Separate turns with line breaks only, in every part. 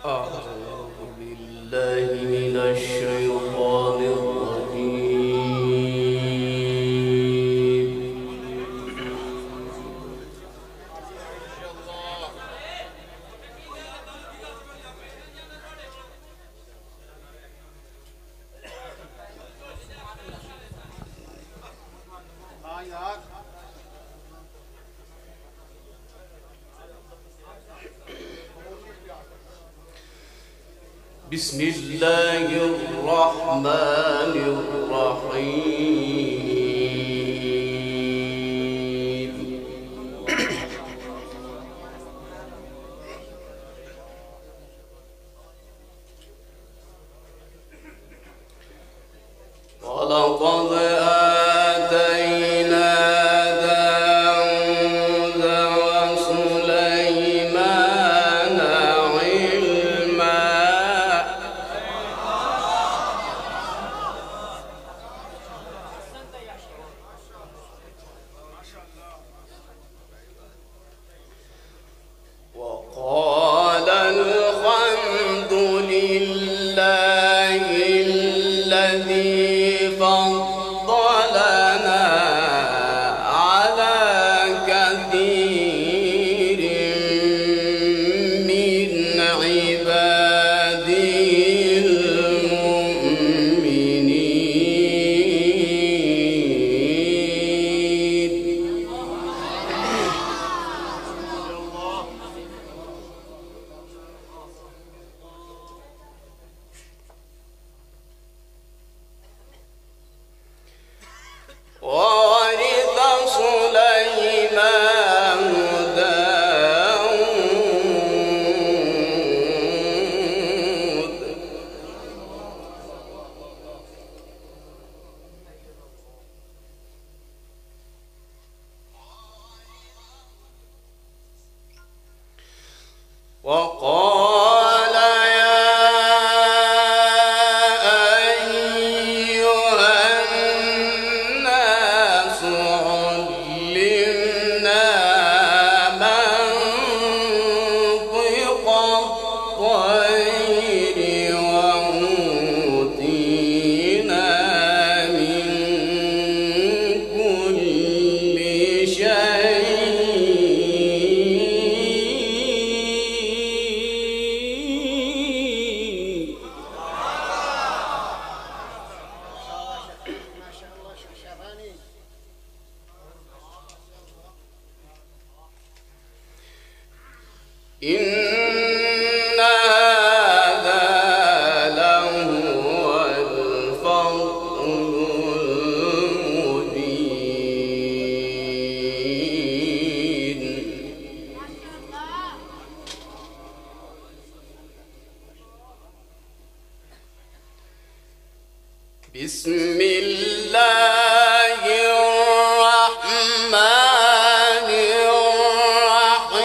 أعوذ بالله من الشيطان الرجيم. بسم الله الرحمن الرحيم. ولقد آتينا داود وسليمان علما. وقال الحمد لله الذي فضلنا على كثير من عباده المؤمنين. وورث سليمان داود. وقال يا أيها الناس علمنا منطق الطير وأوتينا من كل شيء. إن هذا لهو الفضل المبين. بسم الله الرحمن الرحيم.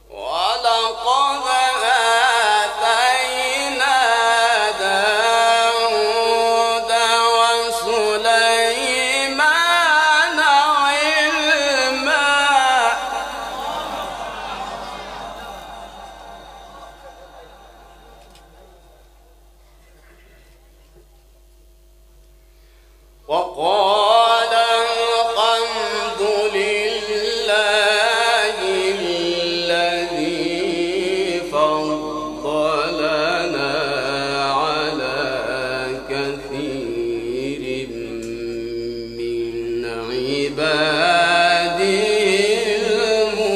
ولقد آتينا داود وسليمان علما. وقال الحمد لله الذي فضلنا على كثير من عباده المؤمنين.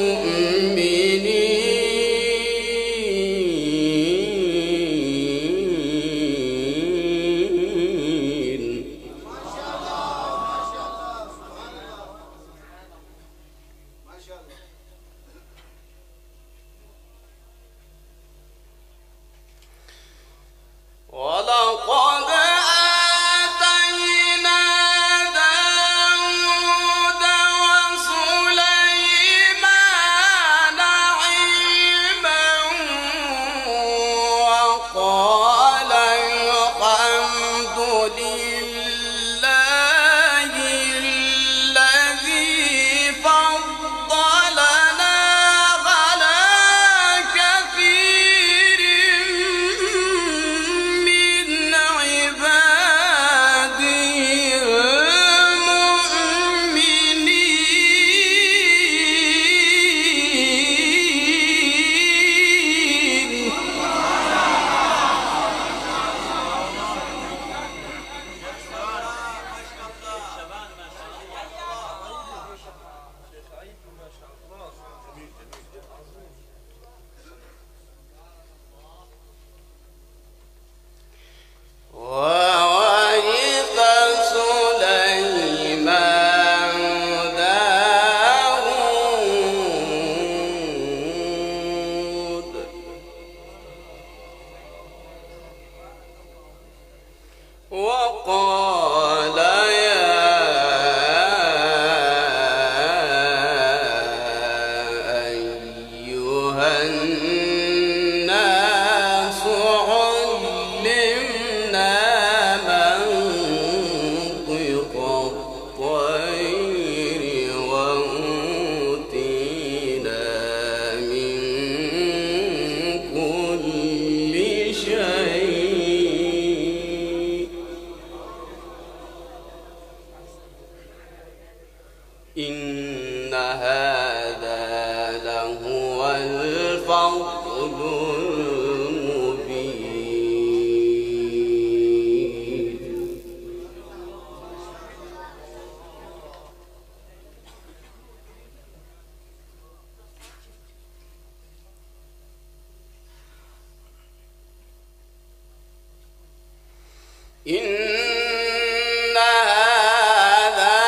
إن هذا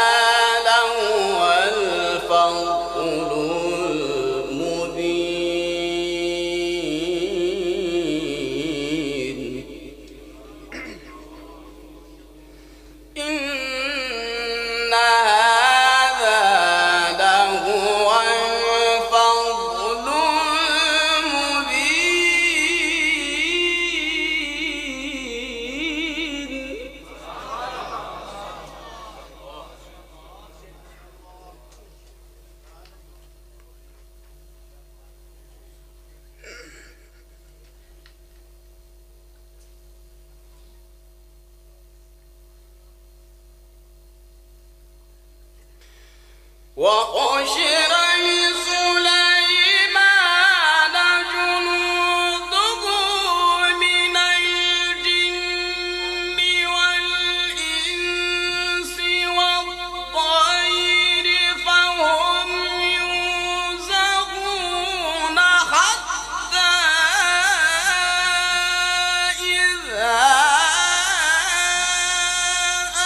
لهو الفضل المبين. إن هذا لهو الفضل المبين. وحشر لسليمان جنوده من الجن والإنس والطير فهم يوزعون حتى إذا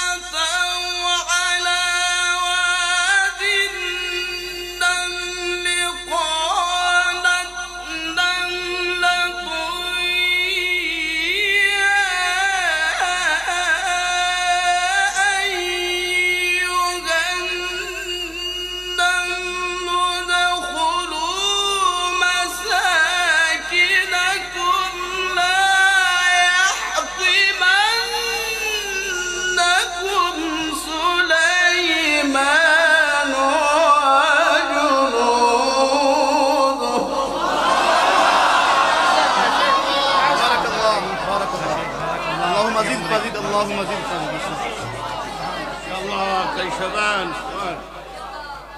أتوا على واد النمل قالت نملة يا أيها النمل ادخلوا مساكنكم لا يحطمنكم سليمان وجنوده.
بارك الله بارك الله. اللهم زد فزد اللهم زد فزد. يا الله زي شبان شبان.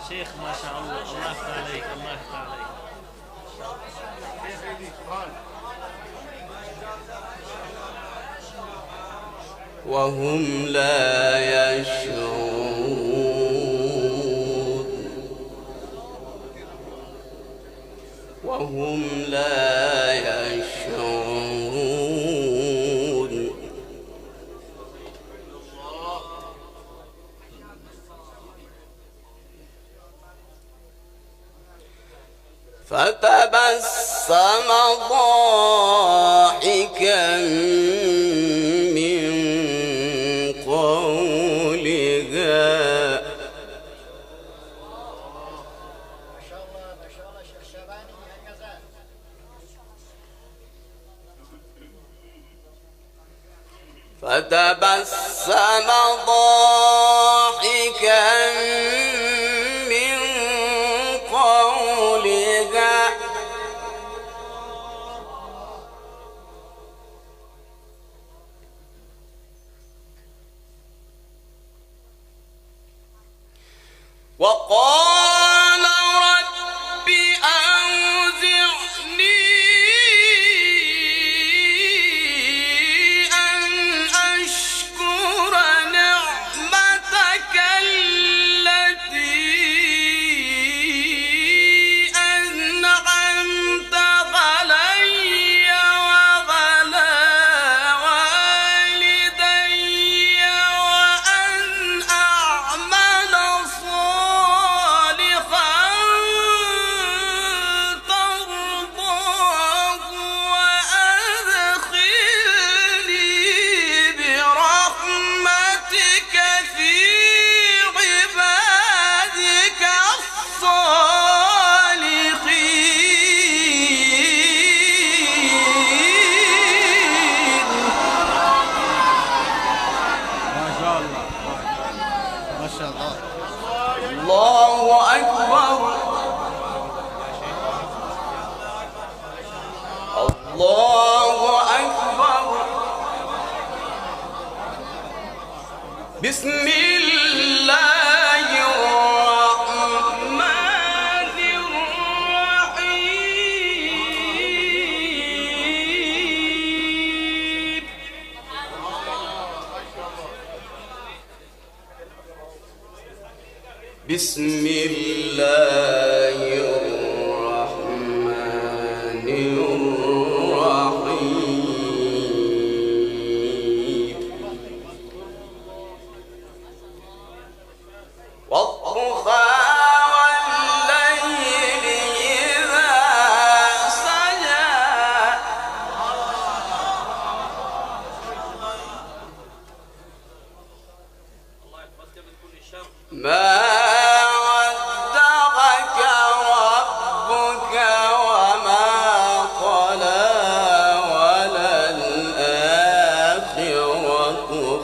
شيخ ما شاء الله، الله يفتح عليك، الله يفتح عليك.
وهم لا يشعرون. وهم لا يشعرون. فتبسم ضاحكا من قولها فتبسم ضاحكا من قولها وقال رب أوزعني أن أشكر نعمتك التي أنعمت علي وعلى والدي وأن أعمل صالحا ترضاه وأدخلني برحمتك في عبادك الصالحين.
ما شاء الله ما شاء الله.
الله أكبر. الله أكبر. بسم الله الرحمن الرحيم. بسم الله الرحمن الرحيم. ما ودعك ربك وما قلى وللآخرة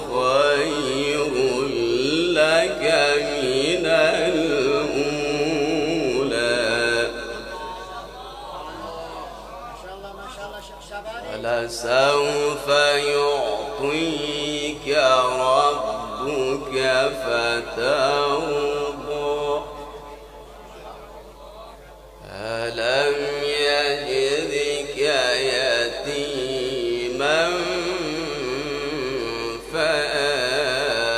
خير لك من الأولى ولسوف يعطيك ربك فترضى ألم يجدك يتيما فآوى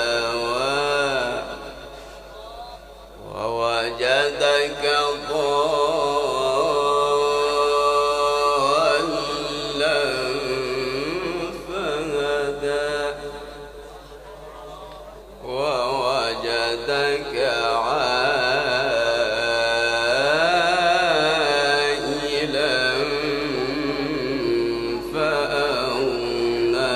ووجدك ضالا فهدى ووجدك عائلا فأغنى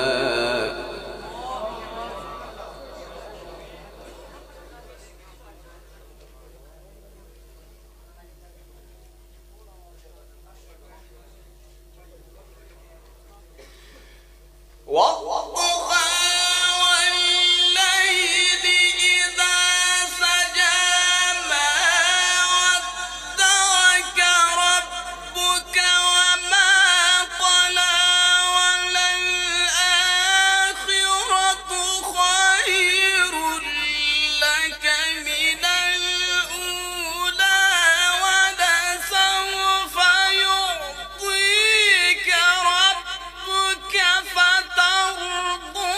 والضحى والليل إذا سجى ما ودعك ربك وما قلى وللآخرة خير لك من الأولى ولسوف يعطيك ربك فترضى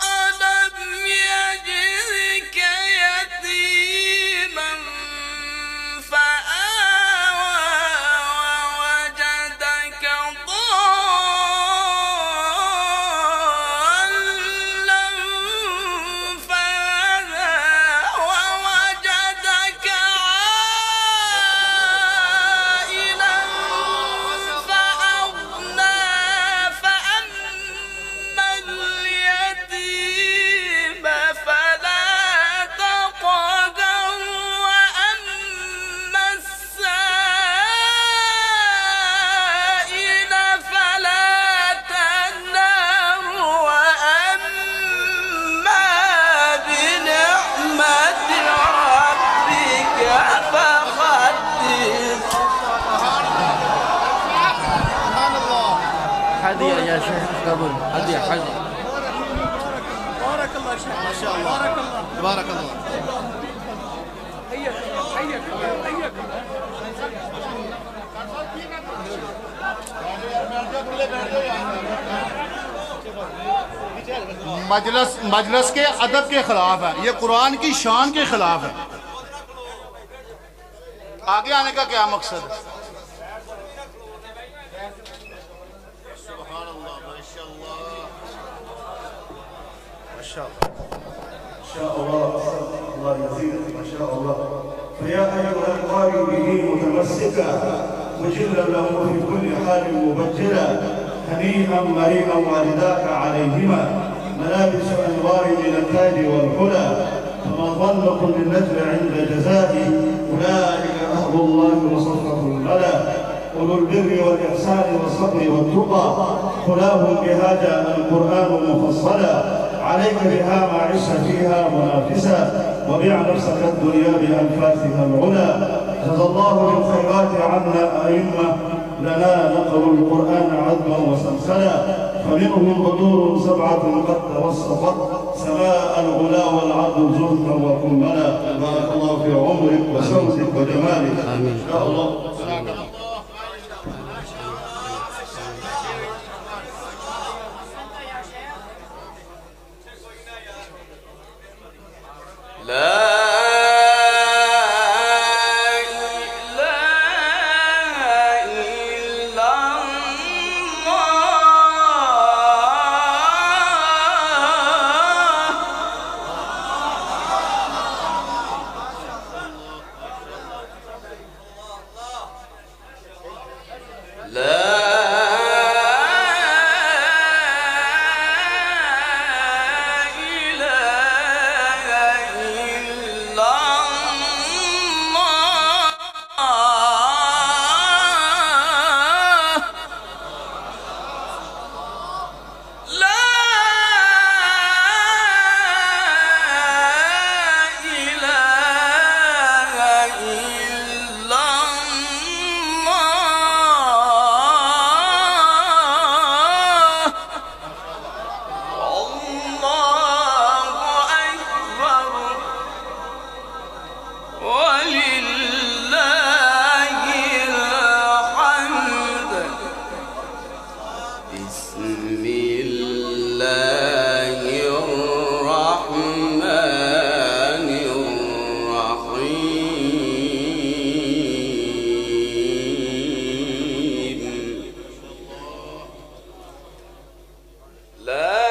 ألم يجدك يتيما فآوى ووجدك ضالا فهدى ووجدك عائلا فأغنى فأما اليتيم فلا تقهر وأما السائل فلا تنهر وأما بنعمة ربك فحدث
سبحان الله.
هدية يا شيخ قبل هدية حاجة
بارك الله يا شيخ.
ما شاء الله.
بارك الله.
تبارك الله.
حياك الله حياك الله حياك الله.
मजलस के अदब के खिलाफ है, ये कुरान की शान के खिलाफ है। आगे आने का क्या मकसद है? सुभान अल्लाह, माशाअल्लाह, माशाअल्लाह।
شاء الله الله يزيدك ما شاء الله. فيا ايها القارئ به متمسكا مجلا له في كل حال مبجلا هنيئا مريئا والداك عليهما ملابس انوار من التاج والحلى فما ظن كل النجل عند جزائي اولئك اهل الله وصفه الملا اولو البر والاحسان والصبر والتقى خلاهم بها جاء القران مفصلا عليك بها ما عشت فيها منافسا وبيع نفسك الدنيا بانفاسها العلا جزى الله بالخيرات عنا ائمه لنا نقلوا القران عذبا وسلسلا فمنهم بدور سبعه قد توسطت سماء الغلا والعرض زهدا وكملا بارك الله في عمرك وصوتك وجمالك امين ان شاء الله.
لا بسم الله الرحمن الرحيم لا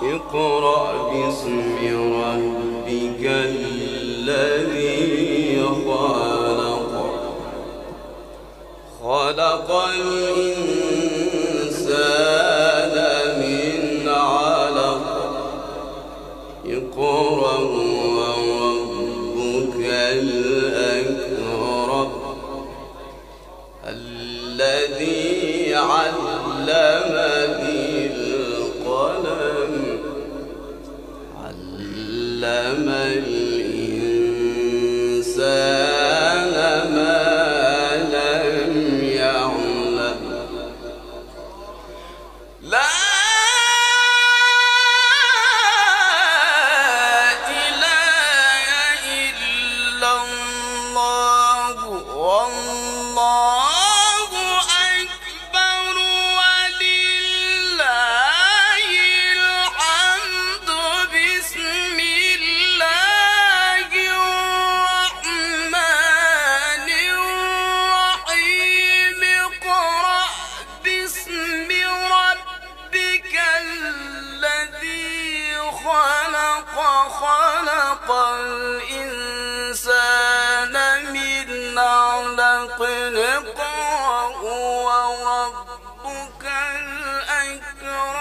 اقرأ باسم ربك الذي خلق خلق الإنسان من علق اقرأ وربك الأكرم الذي علم بالقلم علم الإنسان ما لم يعلم لا إله إلا الله والله أكبر ولله الحمد بسم الله الرحمن الرحيم اقرأ باسم ربك الذي خلق خلق الإنسان من علق اقرأ وربك الأكرم